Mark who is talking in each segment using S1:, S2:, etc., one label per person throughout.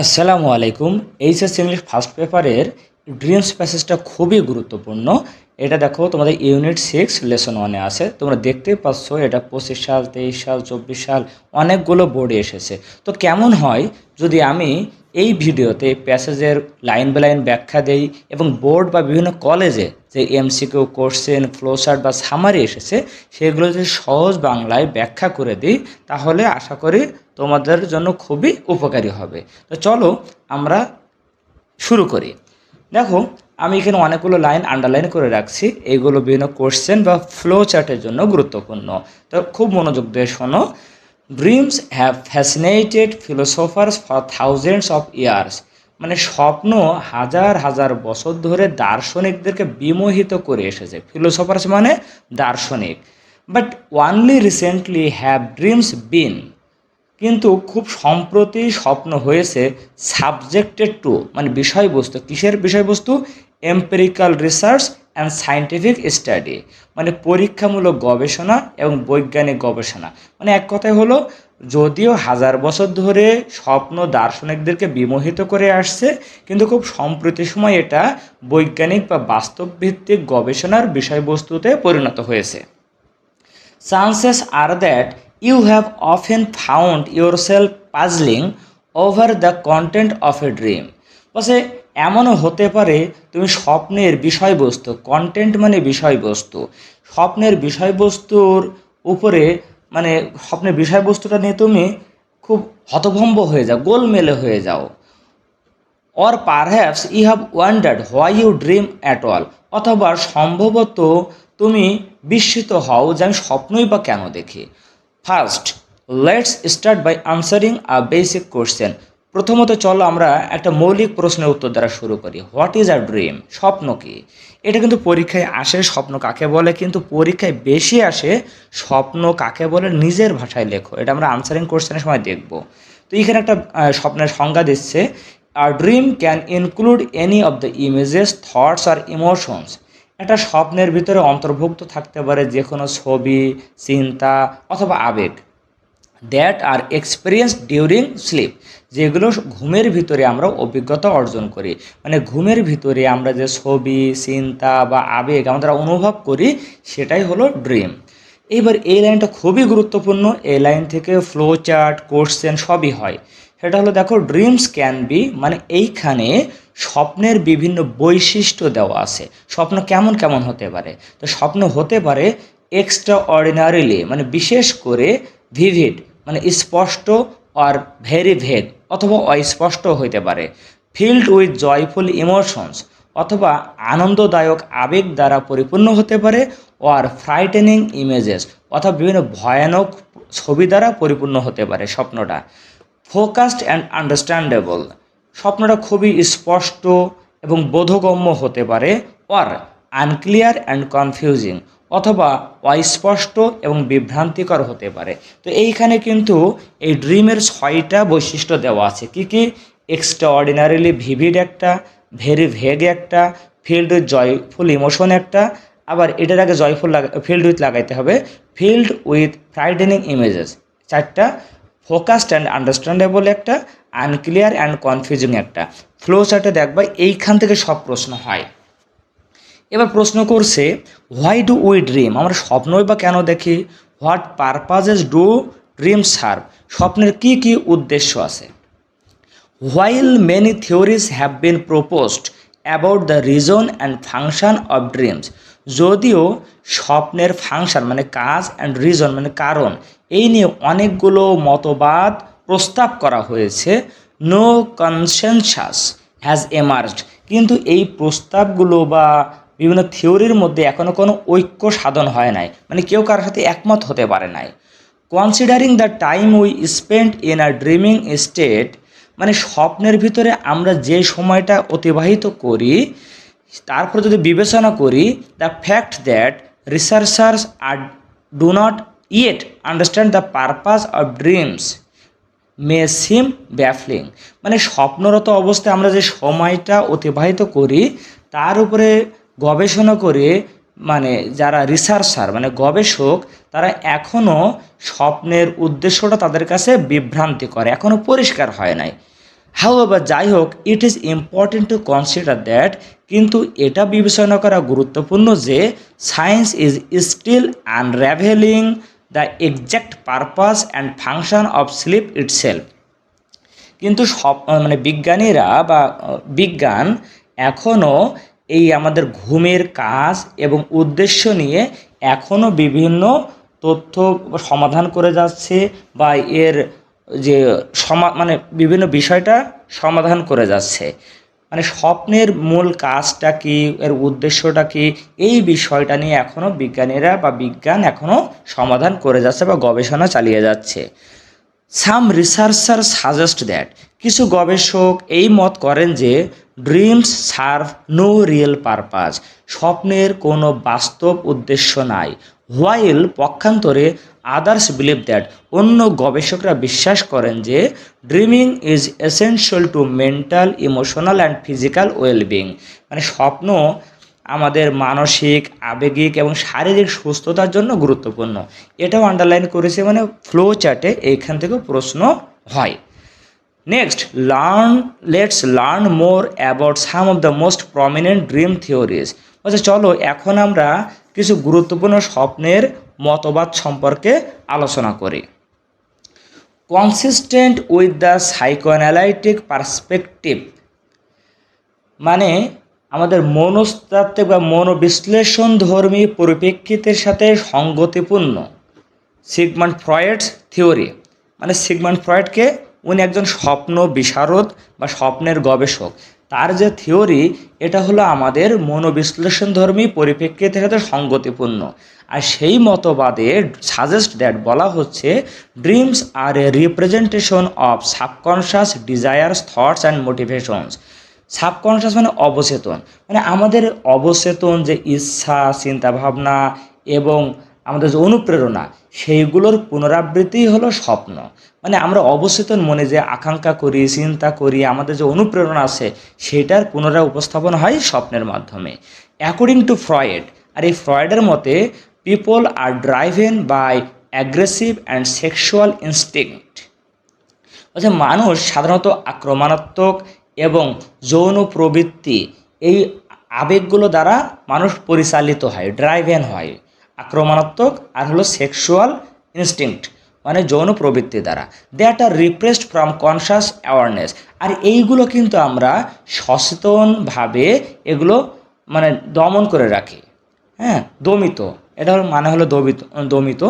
S1: আসসালামু আলাইকুম। HS English first পেপারের ড্রিমস প্যাসেজটা খুবই গুরুত্বপূর্ণ। এটা দেখো তোমাদের ইউনিট 6 লেসন 1-এ আছে। তোমরা দেখতেই পাচ্ছ এটা 25 সাল, 23 সাল, 24 সাল অনেকগুলো বোর্ডে এসেছে। তো কেমন হয় যদি আমি এই ভিডিওতে প্যাসেজের লাইন বাই লাইন ব্যাখ্যা দেই এবং বোর্ড বা বিভিন্ন কলেজে যে এমসিকিউ কোশ্চেন, ফ্লোচার্ট বা সামারি এসেছে সেগুলো যদি সহজ বাংলায় ব্যাখ্যা করে দিই তাহলে আশা করি তোমাদের জন্য খুবই উপকারী হবে। তো চলো আমরা শুরু করি। দেখো আমি এখানে অনেকগুলো লাইন আন্ডারলাইন করে রাখছি, এইগুলো বিভিন্ন কোশ্চেন বা ফ্লো চার্টের জন্য গুরুত্বপূর্ণ। তো খুব মনোযোগ দিয়ে শোনো। Dreams have fascinated philosophers for thousands of years. মানে স্বপ্ন হাজার হাজার বছর ধরে দার্শনিকদেরকে বিমোহিত করে এসেছে। ফিলোসফার্স মানে দার্শনিক। But only recently have dreams been, কিন্তু খুব সম্প্রতি স্বপ্ন হয়েছে সাবজেক্টেড টু, মানে বিষয়বস্তু। কিসের বিষয়বস্তু? Empirical research and scientific study, মানে পরীক্ষামূলক গবেষণা এবং বৈজ্ঞানিক গবেষণা। মানে এক কথায় হলো, যদিও হাজার বছর ধরে স্বপ্ন দার্শনিকদেরকে বিমোহিত করে আসছে, কিন্তু খুব সম্প্রতি সময় এটা বৈজ্ঞানিক বা বাস্তবভিত্তিক গবেষণার বিষয়বস্তুতে পরিণত হয়েছে। Chances are that you have often found yourself puzzling over the content of a dream. বসে এমনও হতে পারে তুমি স্বপ্নের বিষয়বস্তু, কন্টেন্ট মানে বিষয়বস্তু, স্বপ্নের বিষয়বস্তুর উপরে, মানে স্বপ্নের বিষয়বস্তুটা নিয়ে তুমি খুব হতভম্ব হয়ে যাও, গোলমেলে হয়ে যাও। Or perhaps you have wondered why you dream at all, অথবা সম্ভবত তুমি বিস্মিত হও যে আমি স্বপ্নই বা কেন দেখি। First, let's start by answering a basic question. প্রথমত চলো আমরা একটা মৌলিক প্রশ্নের উত্তর দ্বারা শুরু করি। What is a dream? স্বপ্ন কি? এটা কিন্তু পরীক্ষায় আসে, স্বপ্ন কাকে বলে, কিন্তু পরীক্ষায় বেশি আসে স্বপ্ন কাকে বলে নিজের ভাষায় লেখো। এটা আমরা আনসারিং কোশ্চেনের সময় দেখব। তো এখানে একটা স্বপ্নের সংজ্ঞা দিচ্ছে, a dream can include any of the images, thoughts আর ইমোশনস। একটা স্বপ্নের ভিতরে অন্তর্ভুক্ত থাকতে পারে যে কোনো ছবি, চিন্তা অথবা আবেগ, that are experience during sleep, যেগুলো ঘুমের ভিতরে আমরা অভিজ্ঞতা অর্জন করি। মানে ঘুমের ভিতরে আমরা যে ছবি, চিন্তা বা আবেগ আমরা অনুভব করি সেটাই হলো ড্রিম। এইবার এই লাইনটা খুবই গুরুত্বপূর্ণ, এই লাইন থেকে ফ্লো চার্ট, কোশ্চেন সবই হয়। সেটা হলো দেখো, ড্রিমস ক্যান বি, মানে এইখানে স্বপ্নের বিভিন্ন বৈশিষ্ট্য দেওয়া আছে। স্বপ্ন কেমন কেমন হতে পারে? তো স্বপ্ন হতে পারে এক্সট্রা অর্ডিনারিলি, মানে বিশেষ করে, ভিভিড মানে স্পষ্ট, আর ভেরি ভেগ অথবা অস্পষ্ট হইতে পারে, ফিল্ড উইথ জয়ফুল ইমোশনস অথবা আনন্দদায়ক আবেগ দ্বারা পরিপূর্ণ হতে পারে, আর ফ্রাইটেনিং ইমেজেস অথবা বিভিন্ন ভয়ানক ছবি দ্বারা পরিপূর্ণ হতে পারে স্বপ্নটা। ফোকাসড অ্যান্ড আন্ডারস্ট্যান্ডেবল, স্বপ্নটা খুবই স্পষ্ট এবং বোধগম্য হতে পারে, আর আনক্লিয়ার অ্যান্ড কনফিউজিং অথবা অস্পষ্ট এবং বিভ্রান্তিকর হতে পারে। তো এইখানে কিন্তু এই ড্রিমের 6টা বৈশিষ্ট্য দেওয়া আছে। কি কি? এক্সট্রা অর্ডিনারিলি ভিভিড একটা, ভেরি ভেগ একটা, ফিল্ড উইথ জয়ফুল ইমোশন একটা, আবার এটার আগে জয়ফুল ফিল্ড উইথ লাগাইতে হবে, ফিল্ড উইথ ফ্রাইটেনিং ইমেজেস 4টা, ফোকাসড অ্যান্ড আন্ডারস্ট্যান্ডেবল একটা, আনক্লিয়ার অ্যান্ড কনফিউজিং একটা। ফ্লো চার্টে দেখবা এইখান থেকে সব প্রশ্ন হয়। এবার প্রশ্ন করছে, হোয়াই ডু উই ড্রিম? আমরা স্বপ্নই বা কেন দেখি? What purposes do dream serve? স্বপ্নের কি কি উদ্দেশ্য আছে? While many theories have been proposed about the reason and function of dreams, যদিও স্বপ্নের ফাংশন মানে কাজ অ্যান্ড রিজন মানে কারণ, এই নিয়ে অনেকগুলো মতবাদ প্রস্তাব করা হয়েছে, নো কনসেনসাস হ্যাজ এমার্জড, কিন্তু এই প্রস্তাবগুলো বা বিভিন্ন থিওরির মধ্যে এখনও কোনো ঐক্য সাধন হয় নাই, মানে কেউ কারোর সাথে একমত হতে পারে নাই। Considering the time we spend in a dreaming state, মানে স্বপ্নের ভিতরে আমরা যে সময়টা অতিবাহিত করি তারপর যদি বিবেচনা করি, the fact that researchers are do not yet understand the purpose of dreams may seem baffling, মানে স্বপ্নরত অবস্থায় আমরা যে সময়টা অতিবাহিত করি তার উপরে গবেষণা করে, মানে যারা রিসার্চার মানে গবেষক, তারা এখনও স্বপ্নের উদ্দেশ্যটা তাদের কাছে বিভ্রান্তি করে, এখনও পরিষ্কার হয় নাই। হাউএভার যাই হোক, it is important to consider that, কিন্তু এটা বিবেচনা করা গুরুত্বপূর্ণ যে science is still unravelling the exact purpose and function of sleep itself. কিন্তু সব বিজ্ঞানীরা বা বিজ্ঞান এখনও এই আমাদের ঘুমের কাজ এবং উদ্দেশ্য নিয়ে এখনও বিভিন্ন তথ্য সমাধান করে যাচ্ছে, বা এর যে বিভিন্ন বিষয়টা সমাধান করে যাচ্ছে। স্বপ্নের মূল কাজটা কি, এর উদ্দেশ্যটা কি, এই বিষয়টা নিয়ে এখনও বিজ্ঞানীরা বা বিজ্ঞান এখনও সমাধান করে যাচ্ছে বা গবেষণা চালিয়ে যাচ্ছে। সাম রিসার্চার সাজেস্ট দ্যাট, কিছু গবেষক এই মত করেন যে dreams serve no real purpose, স্বপ্নের কোনো বাস্তব উদ্দেশ্য নাই। হোয়াইল পক্ষান্তরে আদার্স বিলিভ দ্যাট, অন্য গবেষকরা বিশ্বাস করেন যে dreaming is essential to mental, emotional and physical wellbeing, স্বপ্ন আমাদের মানসিক, আবেগিক এবং শারীরিক সুস্থতার জন্য গুরুত্বপূর্ণ। এটাও আন্ডারলাইন করেছে, ফ্লো চার্টে এইখান থেকেও প্রশ্ন হয়। Next, let's learn more about some of the most prominent dream theories. আচ্ছা চলো এখন আমরা কিছু গুরুত্বপূর্ণ স্বপ্নের মতবাদ সম্পর্কে আলোচনা করি। Consistent with the psychoanalytic perspective, আমাদের মনস্তাত্ত্বিক বা মনোবিশ্লেষণ ধর্মী পরিপ্রেক্ষিতের সাথে সঙ্গতিপূর্ণ। সিগমন্ড ফ্রয়েডস থিওরি, সিগমন্ড ফ্রয়েডকে, উনি একজন স্বপ্ন বিশারদ বা স্বপ্নের গবেষক। তার যে থিওরি, এটা হলো আমাদের মনোবিশ্লেষণ ধর্মী পরিপ্রেক্ষিতের সাথে সঙ্গতিপূর্ণ। আর সেই মতবাদে সাজেস্ট দ্যাট, বলা হচ্ছে dreams are a representation of subconscious desires, thoughts and motivations. Subconscious অবচেতন, আমাদের অবচেতন যে ইচ্ছা, চিন্তাভাবনা এবং আমাদের যে অনুপ্রেরণা, সেইগুলোর পুনরাবৃত্তি হলো স্বপ্ন। আমরা অবচেতন মনে যে আকাঙ্ক্ষা করি, চিন্তা করি, আমাদের যে অনুপ্রেরণা আছে, সেটার পুনরায় উপস্থাপন হয় স্বপ্নের মাধ্যমে। অ্যাকর্ডিং টু ফ্রয়েড, আর এই ফ্রয়েডের মতে people are driven by aggressive and sexual instinct, মানুষ সাধারণত আক্রমণাত্মক এবং যৌন প্রবৃত্তি, এই আবেগগুলো দ্বারা মানুষ পরিচালিত হয়, ড্রাইভেন হয়। আক্রমণাত্মক আর হলো সেক্সুয়াল ইনস্টিংক্ট, যৌন প্রবৃত্তি দ্বারা। That are repressed from conscious awareness, আর এইগুলো কিন্তু আমরা সচেতনভাবে এগুলো দমন করে রাখি, দমিত। এটা হলো দমিত,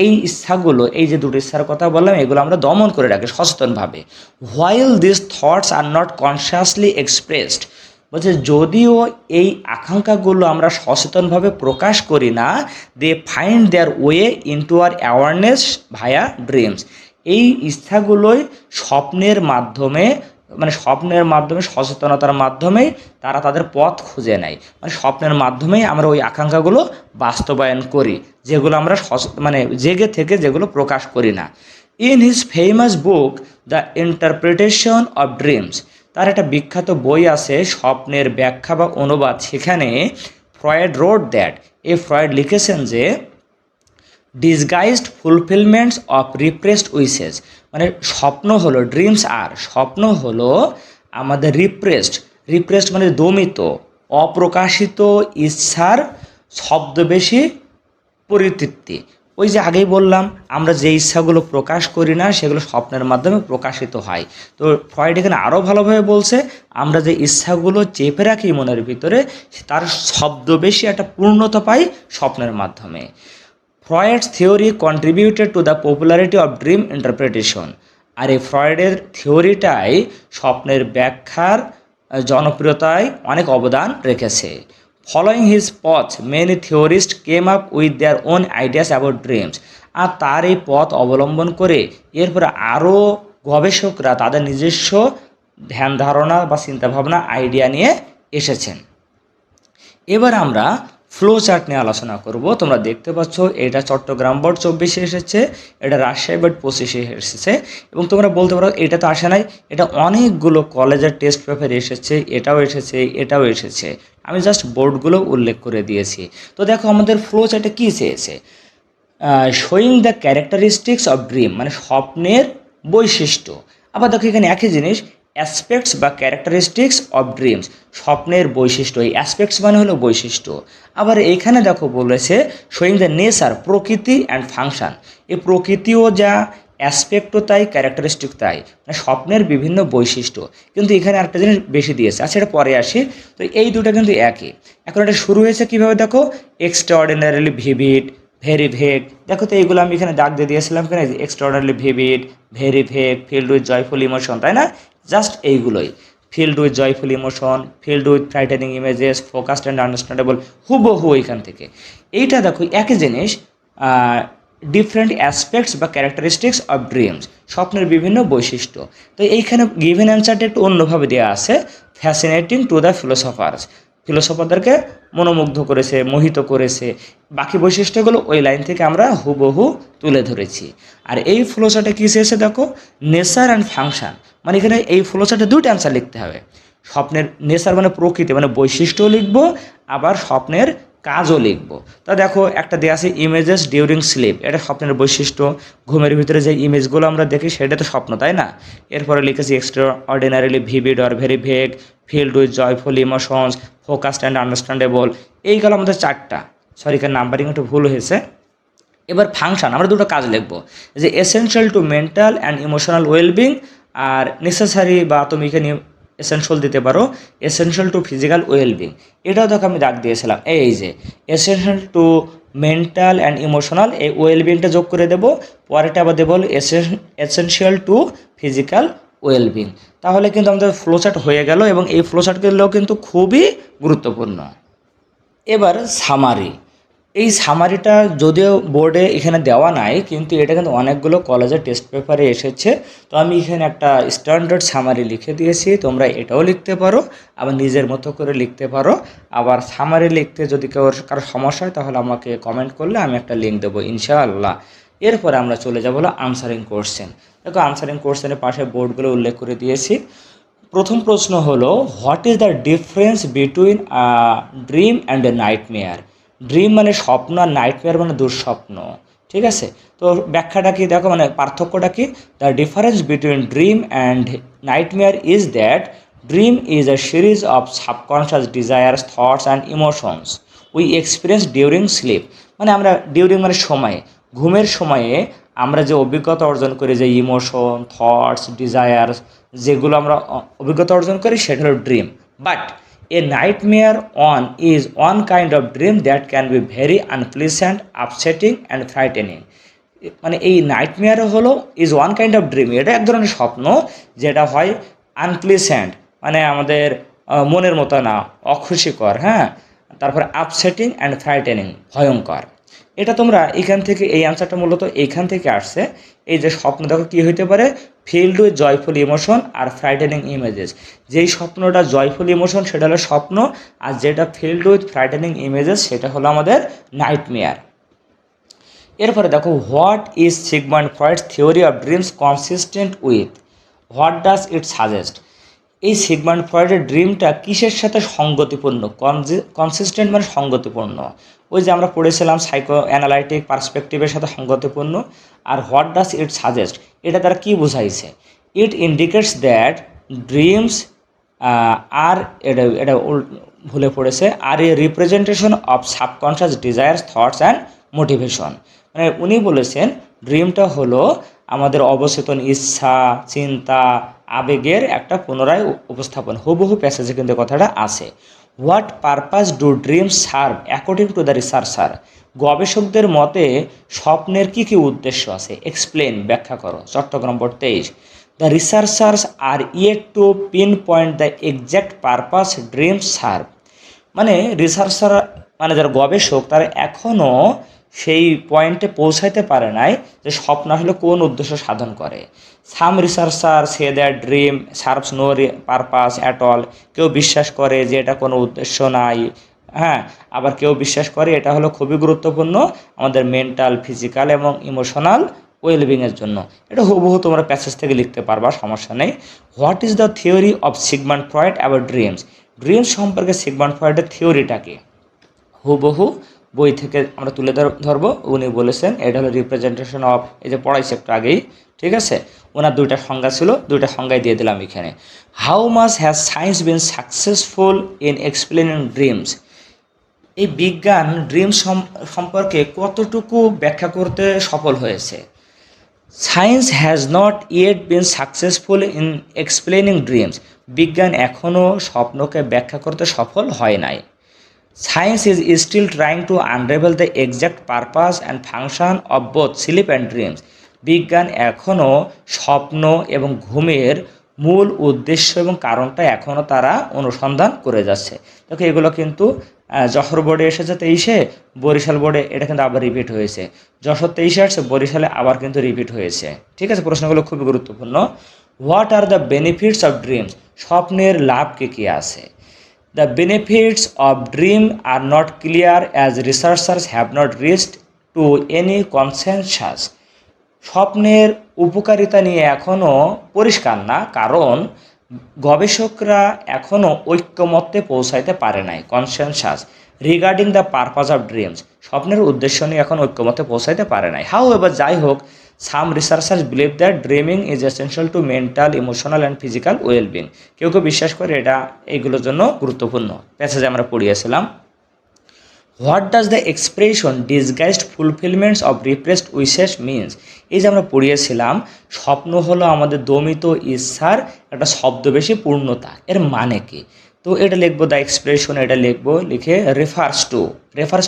S1: এই ইচ্ছাগুলো, এই যে দুটো ইচ্ছার কথা বললাম, এগুলো আমরা দমন করে রাখি সচেতনভাবে। While this thoughts are not consciously expressed, যদিও এই আকাঙ্ক্ষাগুলো আমরা সচেতনভাবে প্রকাশ করি না, they find their way into our awareness via dreams, এই ইচ্ছাগুলোই স্বপ্নের মাধ্যমে, সচেতনতার মাধ্যমেই তারা তাদের পথ খুঁজে নেয়। স্বপ্নের মাধ্যমেই আমরা ওই আকাঙ্ক্ষাগুলো বাস্তবায়ন করি, যেগুলো আমরা জেগে থেকে যেগুলো প্রকাশ করি না। In his famous book the interpretation of dreams, তার একটা বিখ্যাত বই আছে স্বপ্নের ব্যাখ্যা বা অনুবাদ, সেখানে ফ্রয়েড রোড দ্যাট, এই ফ্রয়েড লিখেছেন যে disguised fulfilments of repressed wishes, স্বপ্ন হলো, ড্রিমস আর স্বপ্ন হলো আমাদের রিপ্রেসড দমিত, অপ্রকাশিত ইচ্ছার ছদ্মবেশী পরিতৃপ্তি। ওই যে আগেই বললাম, আমরা যে ইচ্ছাগুলো প্রকাশ করি না, সেগুলো স্বপ্নের মাধ্যমে প্রকাশিত হয়। তো ফ্রয়েড এখানে আরও ভালোভাবে বলছে, আমরা যে ইচ্ছাগুলো চেপে রাখি মনের ভিতরে, তার ছদ্মবেশী একটা পূর্ণতা পাই স্বপ্নের মাধ্যমে। Freud's theory contributed to the popularity of dream interpretation, আর এই ফ্রয়েডের থিওরিটাই স্বপ্নের ব্যাখ্যার জনপ্রিয়তায় অনেক অবদান রেখেছে। ফলোয়িং হিজ পথ many theorist came up with their own ideas about dreams, আর তার এই পথ অবলম্বন করে এরপরে আরও গবেষকরা তাদের নিজস্ব ধ্যান ধারণা বা চিন্তাভাবনা, আইডিয়া নিয়ে এসেছেন। এবার আমরা ফ্লো চার্ট নিয়ে আলোচনা করব। তোমরা দেখতে পাচ্ছ, এটা চট্টগ্রাম বোর্ড 24-এ এসেছে, এটা রাজশাহী বোর্ড 25-এ এসেছে, এবং তোমরা বলতে পারো এটা তো আসে নাই, এটা অনেকগুলো কলেজের টেস্ট পেপারে এসেছে, এটাও এসেছে। আমি জাস্ট বোর্ডগুলো উল্লেখ করে দিয়েছি। তো দেখো আমাদের ফ্লো চার্টে কী চেয়েছে, showing the characteristics of dream, স্বপ্নের বৈশিষ্ট্য। আবার দেখো এখানে একই জিনিস, অ্যাসপেক্টস বা ক্যারেক্টারিস্টিক্স অফ ড্রিমস, স্বপ্নের বৈশিষ্ট্য। এই অ্যাসপেক্টস মানে হলো বৈশিষ্ট্য। আবার এইখানে দেখো বলেছে শোয়িং দ্য নেচার, প্রকৃতি অ্যান্ড ফাংশন। এই প্রকৃতিও যা, অ্যাসপেক্টও তাই, ক্যারেক্টারিস্টিক তাই, মানে স্বপ্নের বিভিন্ন বৈশিষ্ট্য। কিন্তু এখানে একটা জিনিস বেশি দিয়েছে, আচ্ছা এটা পরে আসি। তো এই দুটো কিন্তু একই। এখন এটা শুরু হয়েছে কীভাবে দেখো, এক্সট্রাঅর্ডিনারিলি ভিভিড, ভেরি ভেগ। দেখো তো এইগুলো আমি এখানে দাগ দিয়ে দিয়েছিলাম কেন, extraordinarily vivid, very vague, filled with joyful emotion, তাই না? জাস্ট এইগুলোই, filled with joyful emotion, filled with frightening images, focused and understandable, হুবহু এইখান থেকে। এইটা দেখো একই জিনিস, ডিফারেন্ট অ্যাসপেক্টস বা ক্যারেক্টারিস্টিক্স অফ ড্রিমস, স্বপ্নের বিভিন্ন বৈশিষ্ট্য। তো এইখানে গিভেন অ্যান্সারটা একটু অন্যভাবে দেওয়া আছে, ফ্যাসিনেটিং টু দ্য ফিলোসফার্স, ফিলোসফারদেরকে মনোমুগ্ধ করেছে, মোহিত করেছে। বাকি বৈশিষ্ট্যগুলো ওই লাইন থেকে আমরা হুবহু তুলে ধরেছি। আর এই ফ্লোচার্টে কী চেয়েছে দেখো, নেচার অ্যান্ড ফাংশন, মানে এখানে এই ফ্লোচার্টে দুটো অ্যান্সার লিখতে হবে। স্বপ্নের নেচার মানে প্রকৃতি, মানে বৈশিষ্ট্যও লিখবো, আবার স্বপ্নের কাজও লিখবো। তা দেখো একটা দেওয়া আছে ইমেজেস ডিউরিং স্লিপ, এটা স্বপ্নের বৈশিষ্ট্য। ঘুমের ভিতরে যে ইমেজগুলো আমরা দেখি সেটা তো স্বপ্ন, তাই না? এরপরে লিখেছি extra ordinarily vivid or very vague, filled with joyful emotions, focused and understandable. এই গেল আমাদের চারটা। সরি, এখানে নাম্বারিং একটু ভুল হয়েছে। এবার ফাংশন, আমরা দুটো কাজ লিখবো, যে essential to mental and emotional wellbeing, আর নেসেসারি বা তুমি এখানে এসেনশিয়াল দিতে পারো, এসেনশিয়াল টু ফিজিক্যাল ওয়েলবিং। এটাও দেখো আমি দাগ দিয়েছিলাম, এই যে essential to mental and emotional, এই ওয়েলবিংটা যোগ করে দেবো। পরেরটা আবার দেবো এসেনশিয়াল টু ফিজিক্যাল ওয়েলবিং। তাহলে কিন্তু আমাদের ফ্লোচার্ট হয়ে গেল, এবং এই ফ্লোচার্টগুলো কিন্তু খুবই গুরুত্বপূর্ণ। এবার সামারি, এই সামারিটা যদিও বোর্ডে এখানে দেওয়া নাই, কিন্তু এটা কিন্তু অনেকগুলো কলেজের টেস্ট পেপারে এসেছে। তো আমি এখানে একটা স্ট্যান্ডার্ড সামারি লিখে দিয়েছি, তোমরা এটাও লিখতে পারো, আবার নিজের মতো করে লিখতে পারো। আবার সামারি লিখতে যদি কারো সমস্যা হয় তাহলে আমাকে কমেন্ট করলে আমি একটা লিঙ্ক দেবো ইনশাআল্লাহ। এরপরে আমরা চলে যাবো হলো আনসারিং কোশ্চেন। দেখো আনসারিং কোশ্চেনের পাশে বোর্ডগুলো উল্লেখ করে দিয়েছি। প্রথম প্রশ্ন হলো, what is the difference between dream and a nightmare? Dream মানে স্বপ্ন, আর নাইটমেয়ার মানে দুঃস্বপ্ন। ঠিক আছে, তো ব্যাখ্যাটা কি দেখো, মানে পার্থক্যটা কি? The difference between dream and nightmare is that dream is a series of subconscious desires, thoughts and emotions we experience during slip. মানে আমরা ডিউরিং মানে সময়ে, ঘুমের সময়ে আমরা যে অভিজ্ঞতা অর্জন করি, যে ইমোশন, থটস, ডিজায়ার্স, যেগুলো আমরা অভিজ্ঞতা অর্জন করি সেটা হলো dream. But A nightmare on is one kind of dream that can be very unpleasant, upsetting and frightening. মানে এই নাইটমেয়ার হলো is one kind of dream, এটা এক ধরনের স্বপ্ন যেটা হয় আনপ্লিজেন্ট, মানে আমাদের মনের মতো না, অখুশিকর, হ্যাঁ। তারপরে আপসেটিং অ্যান্ড ফ্রাইটেনিং, ভয়ঙ্কর। এটা তোমরা এখান থেকে, এই অ্যান্সারটা মূলত এইখান থেকে আসছে। এই যে স্বপ্ন দেখো কী হইতে পারে, ফিল্ড উইথ জয়ফুল ইমোশন আর ফ্রাইটেনিং ইমেজেস। যেই স্বপ্নটা জয়ফুল ইমোশন সেটা হলো স্বপ্ন, আর যেটা ফিল্ড উইথ ফ্রাইটেনিং ইমেজেস সেটা হলো আমাদের নাইটমেয়ার। এরপরে দেখো, what is Sigmund Freud's theory of dreams consistent with, what does it suggest? এই সিগমন্ড ফ্রয়েডের ড্রিমটা কিসের সাথে সঙ্গতিপূর্ণ? কনসিস্টেন্ট মানে সঙ্গতিপূর্ণ, ওই যে আমরা পড়েছিলাম সাইকো অ্যানালাইটিক পার্সপেক্টিভের সাথে সঙ্গতিপূর্ণ। আর হোয়াট ডাজ ইট সাজেস্ট, এটা তারা কী বুঝাইছে? It indicates that dreams are, এটা ভুলে পড়েছে, are a representation of subconscious desires, thoughts and motivation. মানে উনি বলেছেন ড্রিমটা হলো আমাদের অবচেতন ইচ্ছা, চিন্তা, আবেগের একটা পুনরায় উপস্থাপন। হুবহু প্যাসেজে কিন্তু কথাটা আছে। What purpose do dreams serve according to the researcher? গবেষকদের মতে স্বপ্নের কী কী উদ্দেশ্য আছে? এক্সপ্লেন, ব্যাখ্যা করো। Chittagong board 23। The researchers are yet to pinpoint the exact purpose dreams serve. মানে রিসার্চার মানে যারা গবেষক তারা এখনও সেই পয়েন্টে পৌঁছাইতে পারে নাই যে স্বপ্ন আসলে কোন উদ্দেশ্য সাধন করে। Some researcher say that dream serves no purpose at all. কেউ বিশ্বাস করে যে এটা কোনো উদ্দেশ্য নাই, হ্যাঁ। আবার কেউ বিশ্বাস করে এটা হলো খুবই গুরুত্বপূর্ণ আমাদের মেন্টাল, ফিজিক্যাল এবং ইমোশনাল ওয়েলবিংয়ের জন্য। এটা হুবহু তোমরা প্যাসেজ থেকে লিখতে পারবা, সমস্যা নেই। What is the theory of Sigmund Freud about dreams? Dreams সম্পর্কে সিগমন্ড ফ্রয়েডের থিওরিটা কি? হুবহু বই থেকে আমরা তুলে ধরবো। উনি বলেছেন এটা হলো রিপ্রেজেন্টেশন অফ, এই যে পড়াইছে একটু আগেই, ঠিক আছে। ওনার দুইটা সংজ্ঞা ছিল, দুইটা সংজ্ঞায় দিয়ে দিলাম এখানে। How much has science been successful in explaining dreams? এই বিজ্ঞান ড্রিম সম্পর্কে কতটুকু ব্যাখ্যা করতে সফল হয়েছে? Science has not yet been successful in explaining dreams. বিজ্ঞান এখনও স্বপ্নকে ব্যাখ্যা করতে সফল হয় নাই। Science is still trying to unravel the exact purpose and function of both sleep and dreams. বিজ্ঞান এখনও স্বপ্ন এবং ঘুমের মূল উদ্দেশ্য এবং কারণটা এখনও তারা অনুসন্ধান করে যাচ্ছে। দেখো এগুলো কিন্তু যশোর বোর্ডে এসেছে 23-এ, বরিশাল বোর্ডে এটা কিন্তু আবার রিপিট হয়েছে। যশোর 23-এ আসছে, বরিশালে আবার কিন্তু রিপিট হয়েছে। ঠিক আছে, প্রশ্নগুলো খুবই গুরুত্বপূর্ণ। What are the benefits of dreams? স্বপ্নের লাভ কী আছে? The benefits of dream are not clear as researchers have not reached to any consensus. স্বপ্নের উপকারিতা নিয়ে এখনও পরিষ্কার না, কারণ গবেষকরা এখনও ঐক্যমত্যে পৌঁছাইতে পারে নাই। Consensus regarding the purpose of dreams, স্বপ্নের উদ্দেশ্য নিয়ে এখন ঐক্যমত্যে পৌঁছাইতে পারে নাই। হাউ এবার যাই হোক, some researchers believe that dreaming is essential to mental, emotional and physical wellbeing. কেউ কেউ বিশ্বাস করে এটা এইগুলোর জন্য গুরুত্বপূর্ণ। প্যাসেজে আমরা পড়িয়েছিলাম। What does the expression disguised fulfilments of repressed wishes means? এই যে আমরা পড়িয়েছিলাম, স্বপ্ন হলো আমাদের দমিত ইচ্ছার একটা শব্দবেশী পূর্ণতা। এর মানে কি? তো এটা লিখবো দ্য এক্সপ্রেশন, এটা লিখবো, লিখে রেফার্স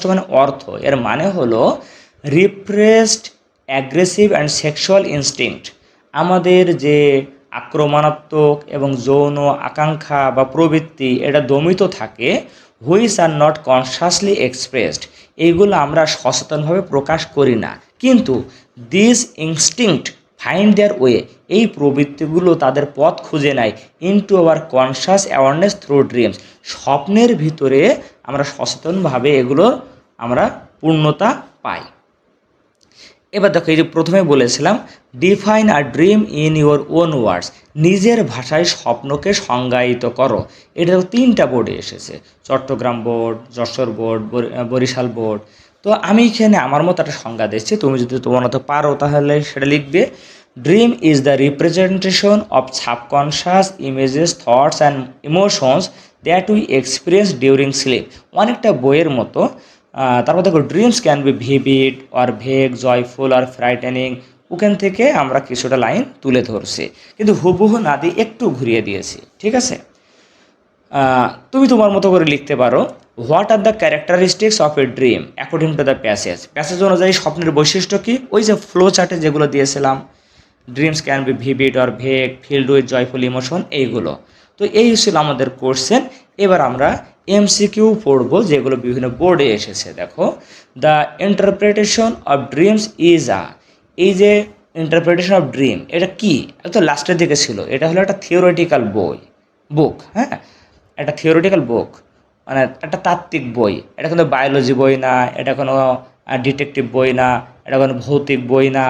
S1: টু মানে অর্থ। এর মানে হলো repressed aggressive and sexual instinct, আমাদের যে আক্রমণাত্মক এবং যৌন আকাঙ্ক্ষা বা প্রবৃত্তি এটা দমিত থাকে, which are not consciously expressed, এইগুলো আমরা সচেতনভাবে প্রকাশ করি না, কিন্তু this instinct find their way, এই প্রবৃত্তিগুলো তাদের পথ খুঁজে নেয় into our conscious awareness through dreams. স্বপ্নের ভিতরে আমরা সচেতনভাবে এগুলোর আমরা পূর্ণতা পাই। এবার দেখো, এই যে প্রথমে বলেছিলাম define a dream in your own words, নিজের ভাষায় স্বপ্নকে সংজ্ঞায়িত করো। এটা 3টা বোর্ডে এসেছে, Chittagong board, Jessore board, Barishal board. তো আমি এখানে আমার মতো একটা সংজ্ঞা দিচ্ছি, তুমি যদি তোমার মতো পারো তাহলে সেটা লিখবে। Dream is the representation of subconscious images, thoughts and emotions that we experience during sleep. অনেকটা বইয়ের মতো। তারপর দেখো dreams can be vivid or vague, joyful আর ফ্রাইটেনিং। ওখান থেকে আমরা কিছুটা লাইন তুলে ধরছি, কিন্তু হুবহু না দিয়ে একটু ঘুরিয়ে দিয়েছি। ঠিক আছে, তুমি তোমার মতো করে লিখতে পারো। What are the characteristics of a dream according to the passage অনুযায়ী স্বপ্নের বৈশিষ্ট্য কী? ওই যে ফ্লো চার্টে যেগুলো দিয়েছিলাম, dreams can be vivid or vague, filled with joyful emotion, এইগুলো। তো এই ছিল আমাদের কোশ্চেন। এবার আমরা এমসিকিউ পড়বো, যেগুলো বিভিন্ন বোর্ডে এসেছে। দেখো, the interpretation of dreams is এই যে ইন্টারপ্রিটেশন অফ ড্রিম এটা কি? এটা তো লাস্টের দিকে ছিল। এটা হলো একটা থিওরিটিক্যাল বুক। হ্যাঁ, একটা থিওরিটিক্যাল বুক, মানে একটা তাত্ত্বিক বই। এটা কোনো বায়োলজি বই না, এটা কোনো ডিটেকটিভ বই না, এটা কোনো ভৌতিক বই না।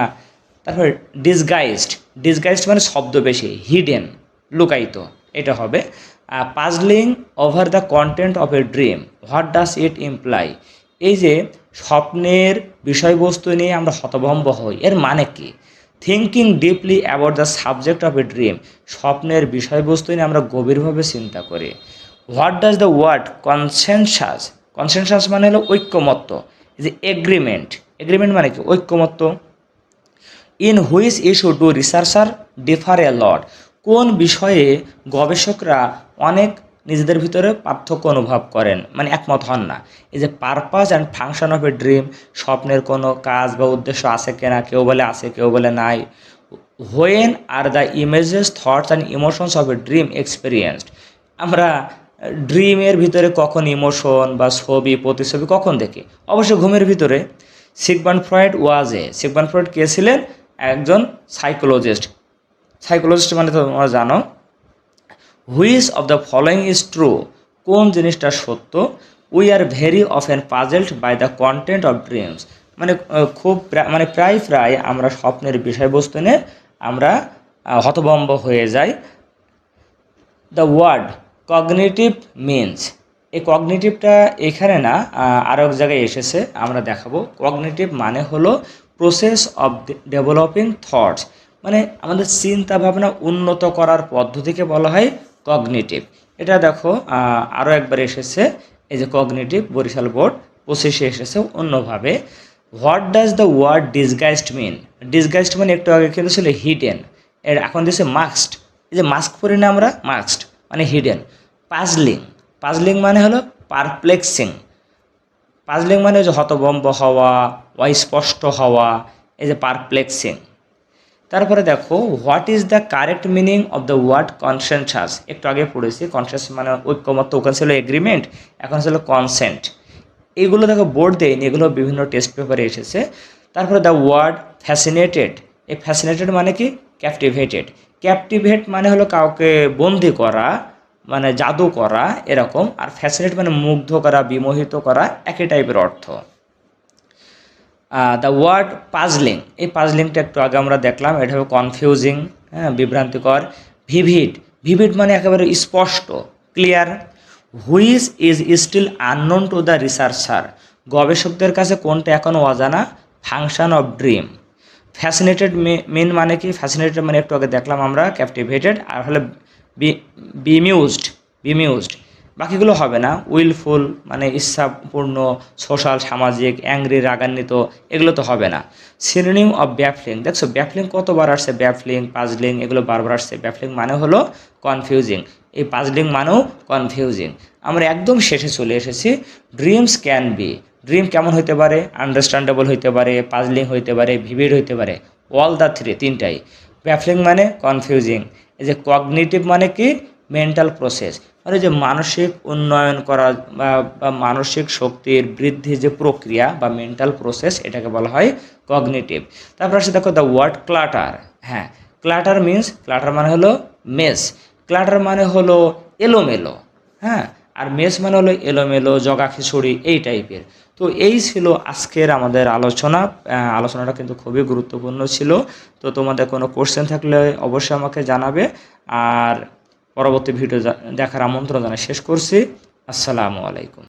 S1: তারপর ডিসগাইজড মানে শব্দ বেশি, হিডেন লুকায়িত, এটা হবে। Puzzling over the content of a dream, what does it imply? এই যে স্বপ্নের বিষয়বস্তু নিয়ে আমরা হতভম্ব হই, এর মানে কি? Thinking deeply about the subject of a dream, স্বপ্নের বিষয়বস্তু নিয়ে আমরা গভীরভাবে চিন্তা করি। What does the word consensus মানে হলো ঐক্যমত্য। এই যে এগ্রিমেন্ট মানে কি? ঐক্যমত্য। In which issue do researcher differ a lot, কোন বিষয়ে গবেষকরা অনেক নিজেদের ভিতরে পার্থক্য অনুভব করেন, মানে একমত হন না। এই যে purpose and function of a dream, স্বপ্নের কোনো কাজ বা উদ্দেশ্য আছে কিনা, কেউ বলে আছে, কেউ বলে নাই। When are the images, thoughts and emotions of a dream experienced, আমরা ড্রিমের ভিতরে কখন ইমোশন বা ছবি, প্রতিছবি কখন দেখি? অবশ্যই ঘুমের ভিতরে। সিগমন্ড ফ্রয়েড কে ছিলেন? একজন সাইকোলজিস্ট মানে তো তোমরা জানো। Which of the following is true, কোন জিনিসটা সত্য? We are very often puzzled by the content of dreams, মানে প্রায় আমরা স্বপ্নের বিষয়বস্তু নিয়ে আমরা হতভম্ব হয়ে যাই। দ্য ওয়ার্ড কগনিটিভ মিনস, এই কগনিটিভটা এখানে না, আরও এক জায়গায় এসেছে, আমরা দেখাবো। কগনিটিভ মানে হলো প্রসেস অফ ডেভেলপিং থটস, মানে আমাদের চিন্তা ভাবনা উন্নত করার পদ্ধতিকে বলা হয় কগনিটিভ। এটা দেখো আরও একবার এসেছে, এই যে কগনিটিভ বরিশাল বোর্ড 25-এ এসেছে অন্যভাবে। What does the word disguised mean? Disguised মানে একটু আগে কিন্তু ছিল হিডেন, এর এখন দিয়েছে মাস্কড। এই যে মাস্ক পরি না আমরা, মাস্কড মানে হিডেন। পাজলিং, পাজলিং মানে হলো পারপ্লেক্সিং। পাজলিং মানে যে হতভম্ব হওয়া, অস্পষ্ট হওয়া, এই যে পারপ্লেক্সিং। তারপরে দেখো what is the correct meaning of the word consensus? একটু আগে পড়েছি, কনসেন্স মানে ঐক্যমত্য, ওখানে ছিল এগ্রিমেন্ট, এখন ছিল কনসেন্ট। এইগুলো দেখো বোর্ড দেয়নি, এগুলো বিভিন্ন টেস্ট পেপারে এসেছে। তারপরে দ্য ওয়ার্ড ফ্যাসিনেটেড, এই ফ্যাসিনেটেড মানে কি? ক্যাপটিভেটেড। ক্যাপটিভেট মানে হলো কাউকে বন্দি করা, মানে জাদু করা এরকম। আর ফ্যাসিনেট মানে মুগ্ধ করা, বিমোহিত করা, একই টাইপের অর্থ। দ্য ওয়ার্ড পাজলিং, এই পাজলিংটা একটু আগে আমরা দেখলাম, এটা হবে কনফিউজিং, হ্যাঁ, বিভ্রান্তিকর। ভিভিড, ভিভিড মানে একেবারে স্পষ্ট, clear. Which is still unknown to the researcher, গবেষকদের কাছে কোনটা এখনও অজানা? Function of dream. Fascinated mean মানে কি? ফ্যাসিনেটেড মানে একটু আগে দেখলাম আমরা ক্যাপটিভেটেড। আর হলে বিমিউজড, বিমিউজড। বাকিগুলো হবে না। উইলফুল মানে ইচ্ছাপূর্ণ, সোশ্যাল সামাজিক, অ্যাংরি রাগান্বিত, এগুলো তো হবে না। সিনোনিম অফ ব্যাফলিং, দেখছো ব্যাফলিং কতবার আসছে? ব্যাফলিং, পাজলিং, এগুলো বারবার আসছে। ব্যাফলিং মানে হলো কনফিউজিং, এই পাজলিং মানেও কনফিউজিং। আমরা একদম শেষে চলে এসেছি। ড্রিমস ক্যান বি, ড্রিম কেমন হইতে পারে? আন্ডারস্ট্যান্ডেবল হইতে পারে, পাজলিং হইতে পারে, ভিভিড হইতে পারে। অল দ্য থ্রি, তিনটাই। ব্যাফলিং মানে কনফিউজিং। এই যে কগনিটিভ মানে কি? মেন্টাল প্রসেস, মানে যে মানসিক উন্নয়ন করা বা মানসিক শক্তির বৃদ্ধির যে প্রক্রিয়া বা মেন্টাল প্রসেস, এটাকে বলা হয় কগনিটিভ। তারপর আসে দেখো দ্য ওয়ার্ড ক্লাটার। হ্যাঁ, ক্লাটার মিন্স, ক্লাটার মানে হলো মেস, ক্লাটার মানে হলো এলোমেলো, হ্যাঁ, আর মেস মানে হলো এলোমেলো, জগা খিচুড়ি, এই টাইপের। তো এই ছিল আজকের আমাদের আলোচনা। আলোচনাটা কিন্তু খুবই গুরুত্বপূর্ণ ছিল। তো তোমাদের কোনো কোশ্চেন থাকলে অবশ্যই আমাকে জানাবে। আর পরবর্তী ভিডিও দেখার আমন্ত্রণ জানাই শেষ করছি। আসসালামু আলাইকুম।